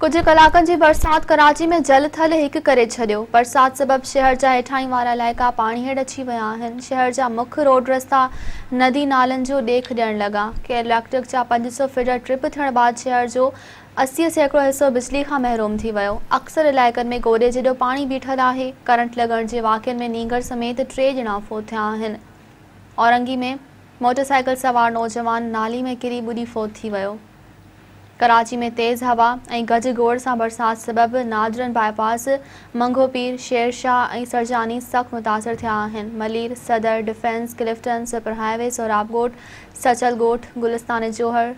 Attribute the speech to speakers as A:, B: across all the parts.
A: कुछ कलाकनि जी बरसात कराची में जल थल हिक करे छॾियो। बरसात सबब शहर जा हेठाई वारा इलाइक़ा पाणी हेठि अची विया आहिनि। शहर जा मुख्य रोड रस्ता नदी नालनि जो ॾेख ॾियण लॻा। केरु इलेक्ट्रिक जा 500 फीट ट्रिप थियण बाद शहर जो 80% हिस्सो बिजली खां महरूम थी वियो। अक्सर इलाइक़नि में गोॾे जेॾो पाणी बीठल आहे। करंट लॻण जे वाक़िअनि में नींगर समेत 3 ॼणा फोत थिया आहिनि। औरंगी में मोटरसाइकिल सवार नौजवान नाली में किरी ॿुॾी फोत थी वियो। कराची में तेज़ हवा ऐं गज गोड़ सां बरसात सबब नादरन बाईपास, मंगो पीर, शेरशाह ऐं सरजानी सख़्त मुतासिर थिया आहिनि। Malir, Saddar, defence, Clifton, super highway, Sohrab Goth, Sachal Goth, Gulistan Jauhar,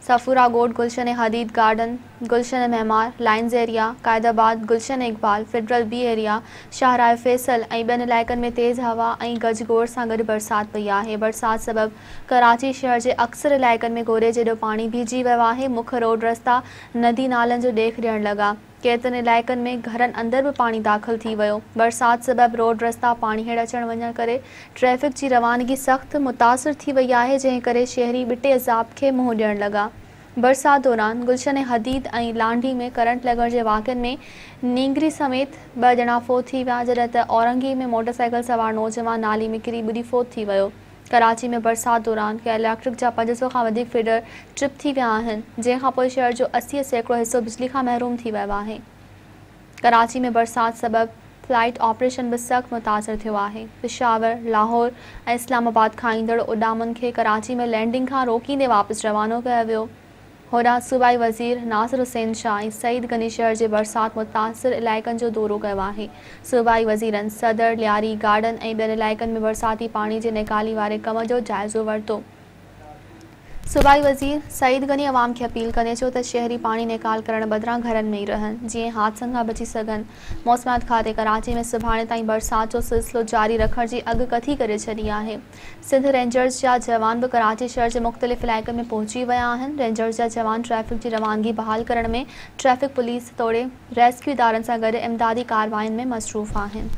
A: Safoora Goth, Gulshan Hadeed garden, Gulshan Maymar, lines area, Qaidabad, Gulshan Iqbal, federal B area, Shahrah Faisal ऐं ॿियनि इलाइक़नि में तेज़ हवा ऐं गज गोड़ सां गॾु बरसात पई आहे। बरसात सबब कराची शहर जे अक्सर इलाइक़नि में गोॾे जेॾो पाणी भीजी वियो आहे। मुख्य रोड रस्ता नदी नालनि जो ॾेख ॾियण लॻा। केतिरनि इलाइक़नि में घरनि अंदरि बि पाणी दाख़िल थी वियो। बरसात सबब रोड रस्ता पाणी हेठि अचण वञण करे ट्रैफ़िक जी रवानगी सख़्त मुतासिर थी वई आहे, जंहिं करे शहरी ॿिटे अज़ाब खे मुंहुं ॾियण लॻा। बरसात दौरान गुलशन हदीद ऐं लांडी में करंट लॻण जे वाक़िअनि में नींगरी समेत 2 ॼणा फोत थी विया, जॾहिं त औरंगी में मोटरसाइकिल सवार नौजवान नाली में किरी ॿुॾी फोत थी वियो। कराची में बरसात दौरान कंहिं इलेक्ट्रिक जा 500 खां वधीक फीडर ट्रिप थी विया आहिनि, जंहिंखां पोइ शहर जो 80% हिस्सो बिजली खां महरूम थी वियो आहे। कराची में बरसात सबब फ्लाइट ऑपरेशन बि सख़्त मुतासिर थियो आहे। पेशावर, लाहौर ऐं इस्लामाबाद खां ईंदड़ उॾामनि खे कराची में लैंडिंग खां रोकींदे वापसि रवानो कयो वियो। होॾां सूबाई वज़ीर नासिर हुसैन शाह ऐं सईद गनी शहर जे बरसात मुतासिर इलाइक़नि जो दौरो कयो आहे। सूबाई वज़ीरनि सदर, लियारी, गार्डन ऐं ॿियनि इलाइक़नि में बरसाती पाणी जे निकाली वारे कम जो जाइज़ो वरितो। सूबाई वज़ीर सईद गनी अवाम खे अपील करे चयो त शहरी पाणी निकाल करण बदिरां घरनि में ई रहनि, जीअं हादसनि खां बची सघनि। मौसमियात खाते कराची में सुभाणे ताईं बरसात जो सिलसिलो जारी रखण जी अॻकथी करे छॾी आहे। सिंध रेंजर्स जा जवान बि कराची शहर जे मुख़्तलिफ़ इलाइक़नि में पहुची विया आहिनि। रेंजर्स जा जवान ट्रैफ़िक जी रवानगी बहाल करण में ट्रैफ़िक पुलिस तोड़े रेस्क्यू इदारनि सां गॾु इमदादी कार्रवाइनि में मसरूफ़ आहिनि।